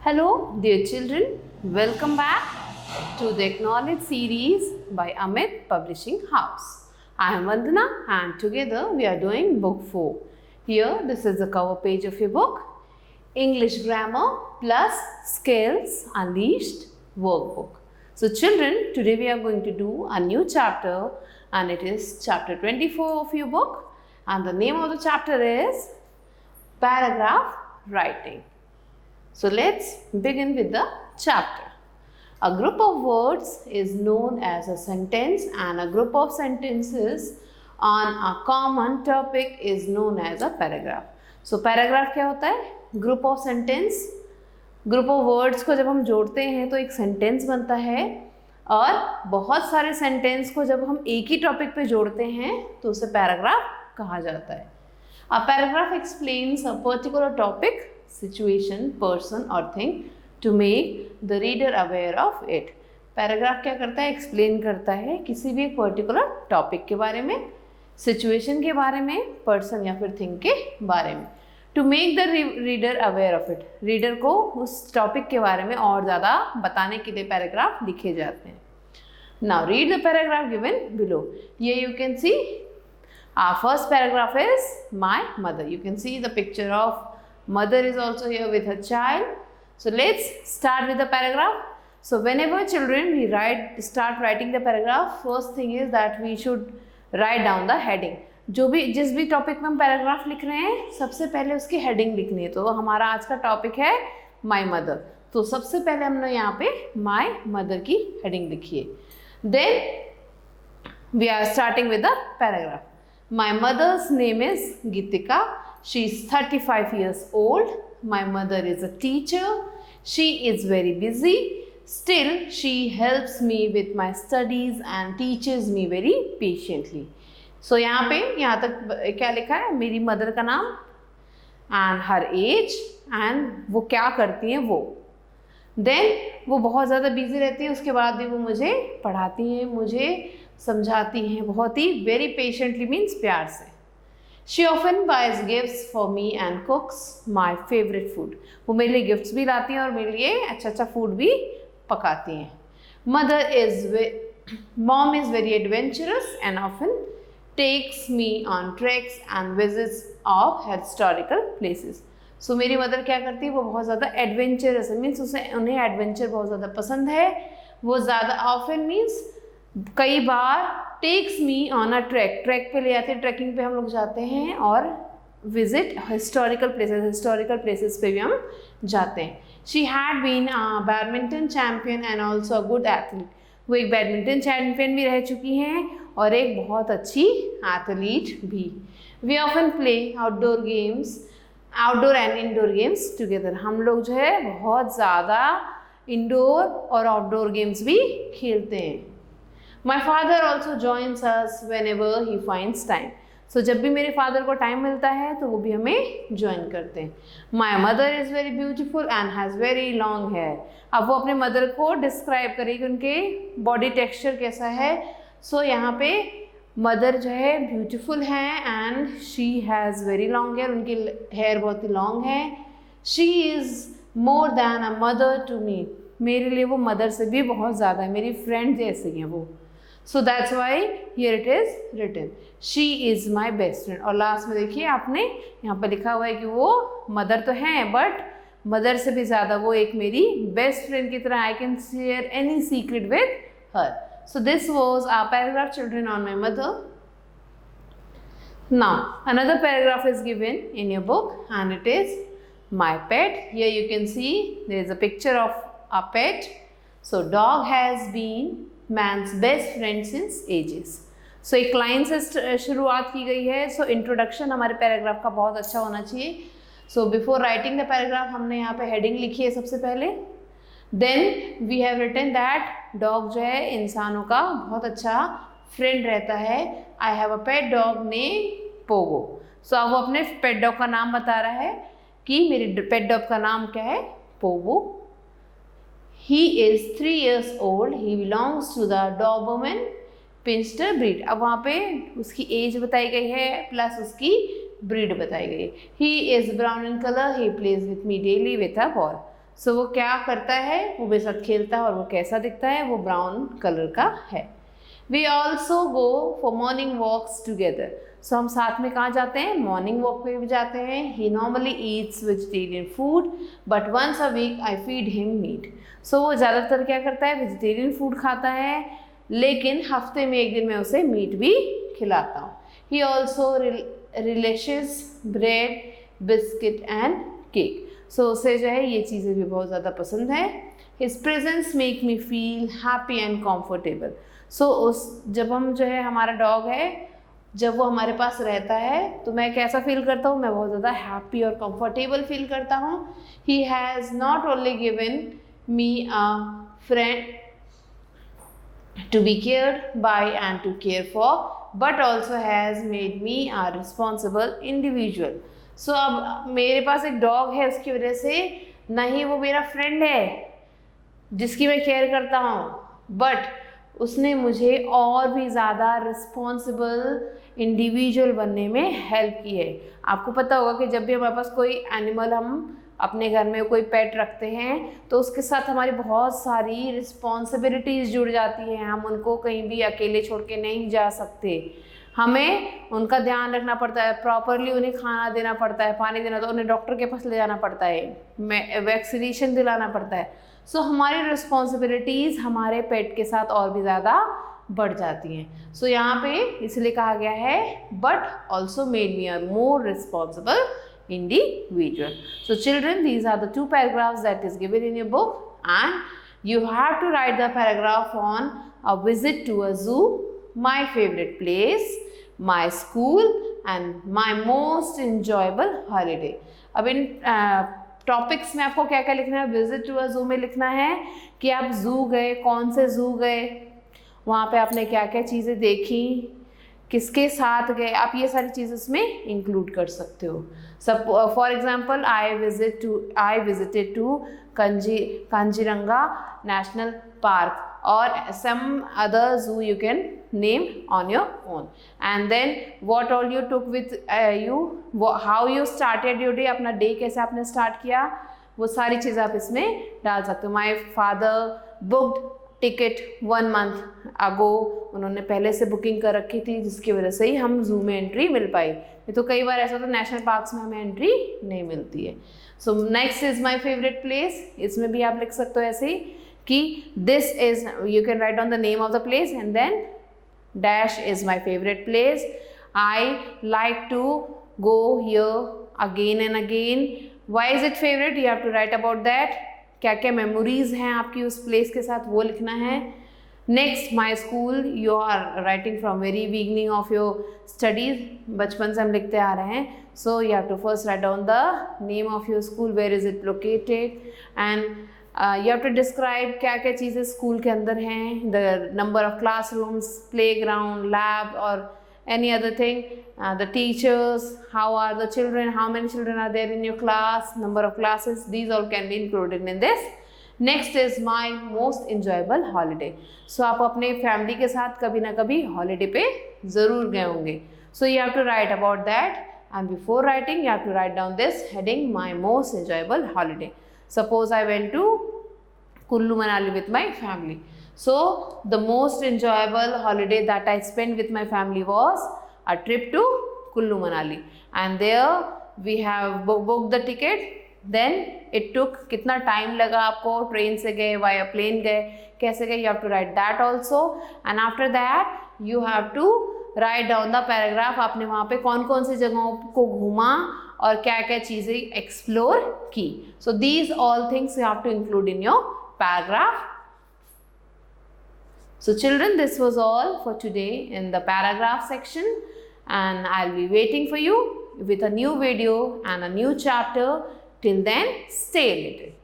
Hello, dear children. Welcome back to the Acknowledge series by Amit Publishing House. I am Vandana and together we are doing book 4. Here, this is the cover page of your book. English Grammar plus Skills Unleashed workbook. So children, today we are going to do a new chapter and it is chapter 24 of your book. And the name of the chapter is Paragraph Writing. So let's begin with the chapter. A group of words is known as a sentence and a group of sentences on a common topic is known as a paragraph. So paragraph क्या होता है? Group of sentence, group of words को जब हम जोड़ते हैं तो एक sentence बनता है और बहुत सारे sentence को जब हम एक ही topic पे जोड़ते हैं तो उसे paragraph कहा जाता है. A paragraph explains a particular topic, situation, person or thing to make the reader aware of it. Paragraph क्या करता है? एक्सप्लेन करता है किसी भी एक पर्टिकुलर टॉपिक के बारे में, सिचुएशन के बारे में, पर्सन या फिर थिंग के बारे में. To make the reader aware of it. Reader को उस टॉपिक के बारे में और ज़्यादा बताने के लिए पैराग्राफ लिखे जाते हैं. Now read the paragraph given below. ये you can see our first paragraph is my mother. You can see the picture of mother is also here with her child. So let's start with the paragraph. So whenever children we start writing the paragraph, first thing is that we should write down the heading. जिस भी topic में हम paragraph लिख रहे हैं सबसे पहले उसकी हेडिंग लिखनी है. तो हमारा आज का टॉपिक है माई मदर. तो सबसे पहले हमने यहाँ पे माई मदर की हेडिंग लिखी है. Then we are starting with the paragraph. My mother's name is Gitika. She is 35 years old. My mother is a teacher. She is very busy. Still, she helps me with my studies and teaches me very patiently. So यहाँ तक क्या लिखा है? मेरी mother का नाम and her age and वो क्या करती हैं वो. Then वो बहुत ज़्यादा बिजी रहती है, उसके बाद भी वो मुझे पढ़ाती हैं, मुझे समझाती हैं बहुत ही वेरी पेशेंटली मीन्स प्यार से. She often buys gifts for me and cooks my favourite food. वो मेरे लिए गिफ्ट्स भी लाती हैं और मेरे लिए अच्छा फूड भी पकाती हैं. Mom is very adventurous and often takes me on treks and visits of historical places. So मेरी मदर क्या करती है? वो बहुत ज़्यादा एडवेंचरस है, मीन्स उन्हें एडवेंचर बहुत ज़्यादा पसंद है. वो ज़्यादा ऑफन मीन्स कई बार, takes me on a trek पे ले जाते हैं, ट्रैकिंग पे हम लोग जाते हैं और विजिट हिस्टोरिकल प्लेसेस पे भी हम जाते हैं. She had been a badminton champion and also a good athlete. वो एक बैडमिंटन चैम्पियन भी रह चुकी हैं और एक बहुत अच्छी एथलीट भी. We often play outdoor and indoor games together. हम लोग जो है बहुत ज़्यादा इंडोर और आउटडोर गेम्स भी खेलते हैं. My father also joins us whenever he finds time. So जब भी मेरे फादर को टाइम मिलता है तो वो भी हमें ज्वाइन करते हैं. My mother is very beautiful and has very long hair. अब वो अपने मदर को डिस्क्राइब करेगी उनके बॉडी टेक्सचर कैसा है. सो यहाँ पे मदर जो है ब्यूटीफुल है and she has very long hair. उनकी हेयर बहुत ही लॉन्ग है. She is more than a mother to me. मेरे लिए वो मदर से भी बहुत ज़्यादा है, मेरी फ्रेंड जैसी हैं वो. So that's why here it is written. She is my best friend. और लास्ट में देखिए आपने यहाँ पर लिखा हुआ है कि वो मदर तो हैं बट मदर से भी ज़्यादा वो एक मेरी बेस्ट फ्रेंड की तरह. I can share any secret with her. So this was our paragraph, children, on my mother. Now another paragraph is given in your book and it is my pet. Here you can see there is a picture of a pet. So dog has been man's best friend since ages. So एक line से शुरुआत की गई है. So introduction हमारे paragraph का बहुत अच्छा होना चाहिए. So before writing the paragraph हमने यहाँ पे हेडिंग लिखी है सबसे पहले. Then we have written that dog जो है इंसानों का बहुत अच्छा फ्रेंड रहता है. I have a pet dog name Pogo. So अब वो अपने पेट डॉग का नाम बता रहा है कि मेरे पेट डॉग का नाम क्या है? Pogo. He is 3 years old. He belongs to the Doberman Pinscher breed. अब वहाँ पे उसकी एज बताई गई है प्लस उसकी ब्रीड बताई गई है. He is brown in color. He plays with me daily with a ball. सो वो क्या करता है, वो मेरे साथ खेलता है और वो कैसा दिखता है, वो ब्राउन कलर का है। We also go for morning walks together. So हम साथ में कहाँ जाते हैं, मॉर्निंग वॉक पे भी जाते हैं। He normally eats vegetarian food but once a week I feed him meat. So वो ज़्यादातर क्या करता है, वेजिटेरियन फूड खाता है, लेकिन हफ्ते में एक दिन मैं उसे मीट भी खिलाता हूँ। He also relishes bread biscuit and cake. So उसे जो है ये चीज़ें भी बहुत ज़्यादा पसंद है। His presence make me feel happy and comfortable. So उस जब हम जो है, हमारा डॉग है, जब वो हमारे पास रहता है तो मैं कैसा फील करता हूँ, मैं बहुत ज़्यादा हैप्पी और कंफर्टेबल फील करता हूँ। He has not only given me a friend to be cared by and to care for but also has made me a responsible individual. So अब मेरे पास एक डॉग है, उसकी वजह से ना ही वो मेरा फ्रेंड है जिसकी मैं केयर करता हूँ, बट उसने मुझे और भी ज़्यादा रिस्पॉन्सिबल इंडिविजुअल बनने में हेल्प की है। आपको पता होगा कि जब भी हमारे पास कोई एनिमल, हम अपने घर में कोई पेट रखते हैं तो उसके साथ हमारी बहुत सारी रिस्पॉन्सिबिलिटीज़ जुड़ जाती हैं। हम उनको कहीं भी अकेले छोड़ के नहीं जा सकते, हमें उनका ध्यान रखना पड़ता है, प्रॉपरली उन्हें खाना देना पड़ता है, पानी देना, तो उन्हें डॉक्टर के पास ले जाना पड़ता है, वैक्सीनेशन दिलाना पड़ता है। सो हमारी रिस्पॉन्सिबिलिटीज़ हमारे पेट के साथ और भी ज़्यादा बढ़ जाती हैं। सो यहाँ पे इसलिए कहा गया है but also made me a more responsible individual. So children, these are the two paragraphs that is given in your book, and you have to write the paragraph on a visit to a zoo, my favorite place, my school and my most enjoyable holiday. अब इन topics में आपको क्या क्या लिखना है, visit to a जू में लिखना है कि आप जू गए, कौन से जू गए, वहाँ पे आपने क्या क्या चीज़ें देखी, किसके साथ गए, आप ये सारी चीज़ उसमें इंक्लूड कर सकते हो। सब for example I visited to Kaziranga national park और some other zoo you can name on your own. And then what all you took with you, how you started your day, अपना डे कैसे आपने start किया, वो सारी चीज़ें आप इसमें डाल सकते हो। My father booked ticket 1 month अगो, उन्होंने पहले से बुकिंग कर रखी थी जिसकी वजह से ही हम जू में एंट्री मिल पाई, नहीं तो कई बार ऐसा होता है नेशनल पार्क्स में हमें एंट्री नहीं मिलती है। So next is my favourite place, इसमें भी आप लिख सकते हो ऐसे कि this is, you can write on the name of the place and then dash is my favourite place, I like to go here again and again, why is it favourite, you have to write about that, क्या क्या memories हैं आपकी उस place के साथ वो लिखना है। Next my school, you are writing from very beginning of your studies, बचपन से हम लिखते आ रहे हैं, so you have to first write down the name of your school, where is it located and you have to describe क्या क्या चीज़ें स्कूल के अंदर हैं, the number of classrooms, play ground, lab और any other thing, the teachers, how are the children, how many children are there in your class, number of classes, these all can be included in this. Next is my most enjoyable holiday. So आप अपने family के साथ कभी ना कभी holiday पे ज़रूर गए होंगे, so you have to write about that, and before writing you have to write down this heading, my most enjoyable holiday. Suppose I went to Kullu Manali with my family. So the most enjoyable holiday that I spent with my family was a trip to Kullu Manali, and there we have booked the ticket. Then it took कितना time लगा आपको, train से गए, via plane गए, कैसे गए, you have to write that also, and after that you have to write down the paragraph, आपने वहाँ पे कौन कौन सी जगहों को घूमा और क्या क्या चीज़ें एक्सप्लोर की. So these all things you have to include in your paragraph. So children, this was all for today in the paragraph section, and I'll be waiting for you with a new video and a new chapter. Till then, stay little.